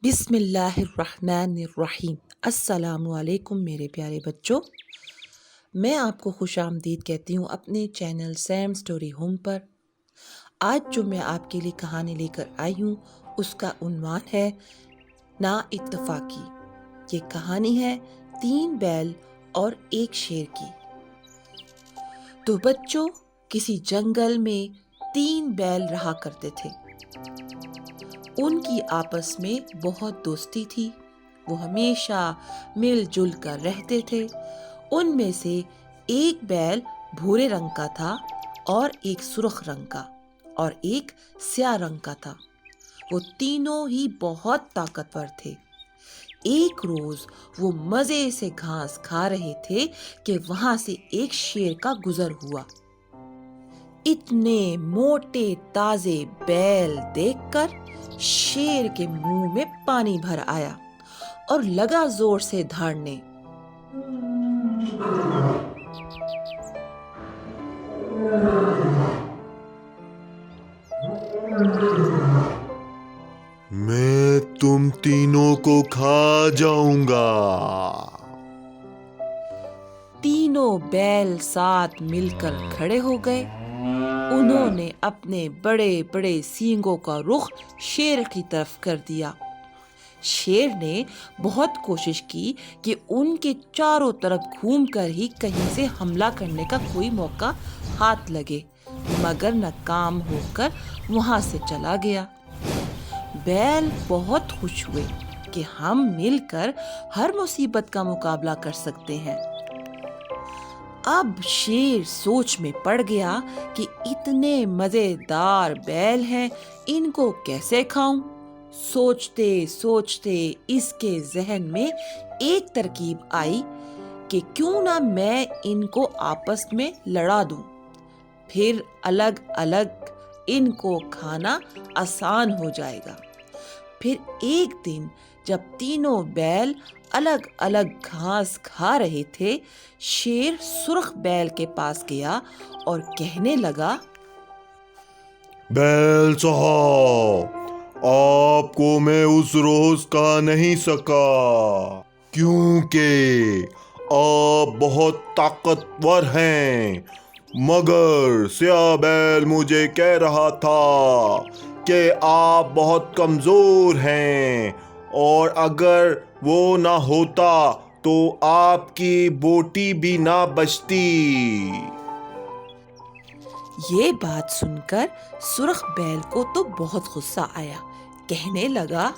بسم اللہ الرحمن الرحیم۔ السلام علیکم میرے پیارے بچوں، میں آپ کو خوش آمدید کہتی ہوں اپنے چینل سیم سٹوری ہوم پر۔ آج جو میں آپ کے لیے کہانی لے کر آئی ہوں اس کا عنوان ہے نا اتفاقی۔ یہ کہانی ہے 3 بیل اور 1 شیر کی۔ تو بچوں، کسی جنگل میں 3 بیل رہا کرتے تھے۔ ان کی آپس میں بہت دوستی تھی، وہ ہمیشہ مل جل کر رہتے تھے۔ ان میں سے ایک بیل بھورے رنگ کا تھا اور ایک سرخ رنگ کا اور ایک سیاہ رنگ کا تھا۔ وہ تینوں ہی بہت طاقتور تھے۔ ایک روز وہ مزے سے گھاس کھا رہے تھے کہ وہاں سے ایک شیر کا گزر ہوا۔ اتنے موٹے تازے بیل دیکھ کر شیر کے منہ میں پانی بھر آیا اور لگا زور سے دھاڑنے۔ میں تم تینوں کو کھا جاؤں گا۔ تینوں بیل ساتھ مل کر کھڑے ہو گئے۔ انہوں نے اپنے بڑے بڑے سینگوں کا رخ شیر کی طرف کر دیا۔ شیر نے بہت کوشش کی کہ ان کے چاروں طرف گھوم کر ہی کہیں سے حملہ کرنے کا کوئی موقع ہاتھ لگے، مگر ناکام ہو کر وہاں سے چلا گیا۔ بیل بہت خوش ہوئے کہ ہم مل کر ہر مصیبت کا مقابلہ کر سکتے ہیں۔ اب شیر سوچ میں پڑ گیا کہ اتنے مزیدار بیل ہیں، ان کو کیسے کھاؤں؟ سوچتے سوچتے اس کے ذہن میں ایک ترکیب آئی کہ کیوں نہ میں ان کو آپس میں لڑا دوں، پھر الگ الگ ان کو کھانا آسان ہو جائے گا۔ پھر ایک دن جب تینوں بیل الگ الگ گھاس کھا رہے تھے، شیر سرخ بیل کے پاس گیا اور کہنے لگا، بیل صاحب، آپ کو میں اس روز کہا نہیں سکا کیونکہ آپ بہت طاقتور ہیں، مگر سیاہ بیل مجھے کہہ رہا تھا کہ آپ بہت کمزور ہیں اور اگر وہ نہ ہوتا تو آپ کی بوٹی بھی نہ بچتی۔ یہ بات سن کر سرخ بیل کو تو بہت غصہ آیا۔ کہنے لگا،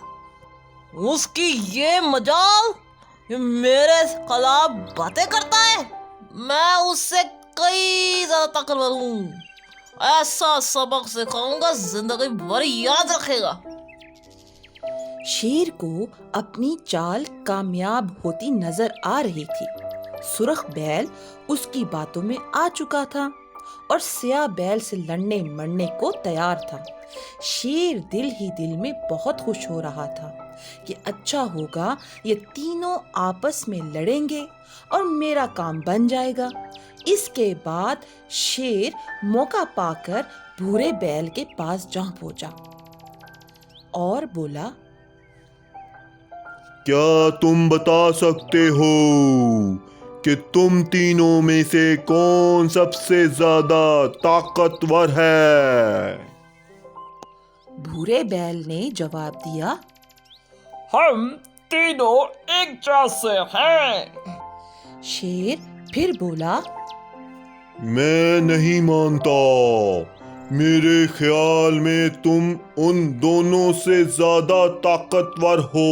اس کی یہ مجال، یہ میرے خلاف باتیں کرتا ہے، میں اس سے کئی زیادہ طاقتور ہوں، ایسا سبق سکھاؤں گا زندگی بھر یاد رکھے گا۔ شیر کو اپنی چال کامیاب ہوتی نظر آ رہی تھی۔ سرخ بیل اس کی باتوں میں آ چکا تھا اور سیاہ بیل سے لڑنے مرنے کو تیار تھا۔ شیر دل ہی دل میں بہت خوش ہو رہا تھا کہ اچھا ہوگا، یہ تینوں آپس میں لڑیں گے اور میرا کام بن جائے گا۔ اس کے بعد شیر موقع پا کر بھورے بیل کے پاس جا پہنچا اور بولا، کیا تم بتا سکتے ہو کہ تم تینوں میں سے کون سب سے زیادہ طاقتور ہے؟ بھورے بیل نے جواب دیا، ہم تینوں ایک جیسے ہیں۔ شیر پھر بولا، میں نہیں مانتا، میرے خیال میں تم ان دونوں سے زیادہ طاقتور ہو،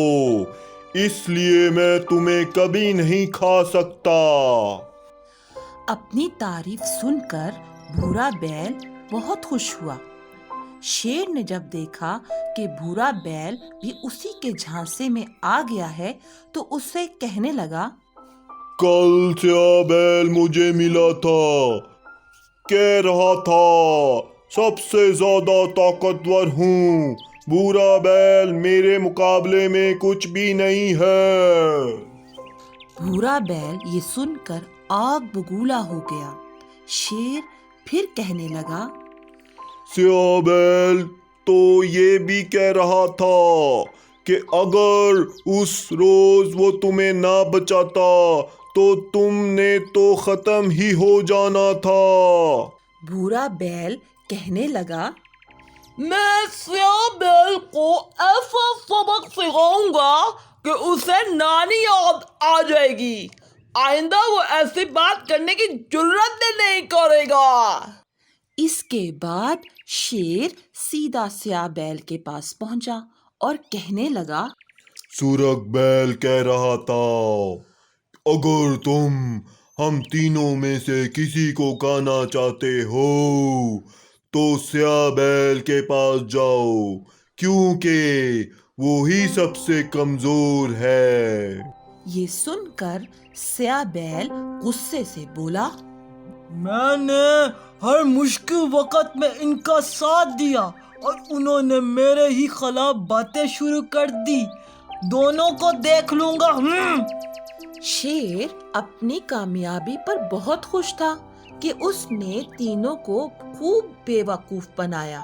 اس لیے میں تمہیں کبھی نہیں کھا سکتا۔ اپنی تعریف سن کر بھورا بیل بہت خوش ہوا۔ شیر نے جب دیکھا کہ بھورا بیل بھی اسی کے جھانسے میں آ گیا ہے تو اس سے کہنے لگا، کل سیاہ بیل مجھے ملا تھا، کہہ رہا تھا سب سے زیادہ طاقتور ہوں، بھورا بیل میرے مقابلے میں کچھ بھی نہیں ہے۔ بھورا بیل یہ سن کر آگ بگولا ہو گیا۔ شیر پھر کہنے لگا، سیاہ بیل تو یہ بھی کہہ رہا تھا کہ اگر اس روز وہ تمہیں نہ بچاتا تو تم نے تو ختم ہی ہو جانا تھا۔ بھورا بیل کہنے لگا، میں سیاہ بیل کو ایسا سبق سکھاؤں گا کہ اسے نانی یاد آ جائے گی، آئندہ وہ ایسی بات کرنے کی جرت بھی نہیں کرے گا۔ اس کے بعد شیر سیدھا سیاہ بیل کے پاس پہنچا اور کہنے لگا، سورخ بیل کہہ رہا تھا، اگر تم ہم تینوں میں سے کسی کو کھانا چاہتے ہو تو سیاہ بیل کے پاس جاؤ، کیونکہ وہی سب سے کمزور ہے۔ یہ سن کر سیاہ بیل غصے سے بولا، میں نے ہر مشکل وقت میں ان کا ساتھ دیا اور انہوں نے میرے ہی خلاف باتیں شروع کر دی، دونوں کو دیکھ لوں گا۔ شیر اپنی کامیابی پر بہت خوش تھا کہ اس نے تینوں کو خوب بے وقوف بنایا۔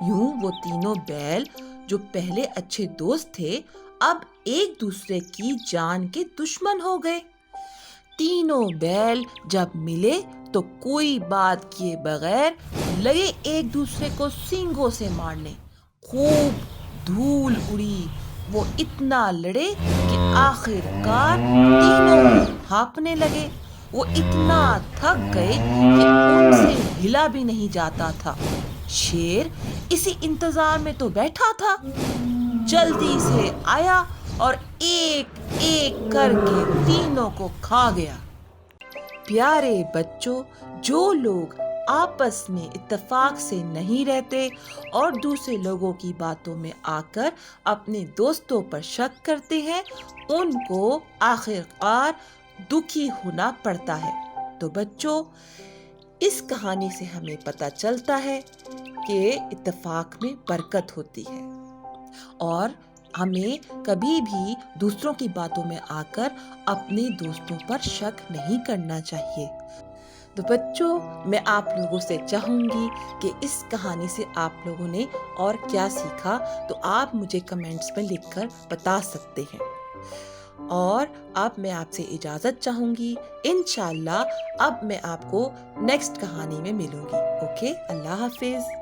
یوں وہ تینوں بیل جو پہلے اچھے دوست تھے اب ایک دوسرے کی جان کے دشمن ہو گئے۔ تینوں بیل جب ملے تو کوئی بات کیے بغیر لگے ایک دوسرے کو سینگوں سے مارنے۔ خوب دھول اڑی، وہ اتنا لڑے کہ آخر کار تینوں ہانپنے لگے۔ وہ اتنا تھک گئے کہ ان سے ہلا بھی نہیں جاتا تھا۔ شیر اسی انتظار میں تو بیٹھا تھا، جلدی سے آیا اور ایک ایک کر کے تینوں کو کھا گیا۔ پیارے بچوں، جو لوگ آپس میں اتفاق سے نہیں رہتے اور دوسرے لوگوں کی باتوں میں آ کر اپنے دوستوں پر شک کرتے ہیں، ان کو آخر کار دکھی ہونا پڑتا ہے۔ تو بچوں، اس کہانی سے ہمیں پتہ چلتا ہے کہ اتفاق میں برکت ہوتی ہے اور ہمیں کبھی بھی دوسروں کی باتوں میں آ کر اپنے دوستوں پر شک نہیں کرنا چاہیے۔ تو بچوں، میں آپ لوگوں سے چاہوں گی کہ اس کہانی سے آپ لوگوں نے اور کیا سیکھا، تو آپ مجھے کمنٹس میں لکھ کر بتا سکتے ہیں۔ اور اب میں آپ سے اجازت چاہوں گی، انشاءاللہ اب میں آپ کو نیکسٹ کہانی میں ملوں گی۔ اوکے، اللہ حافظ۔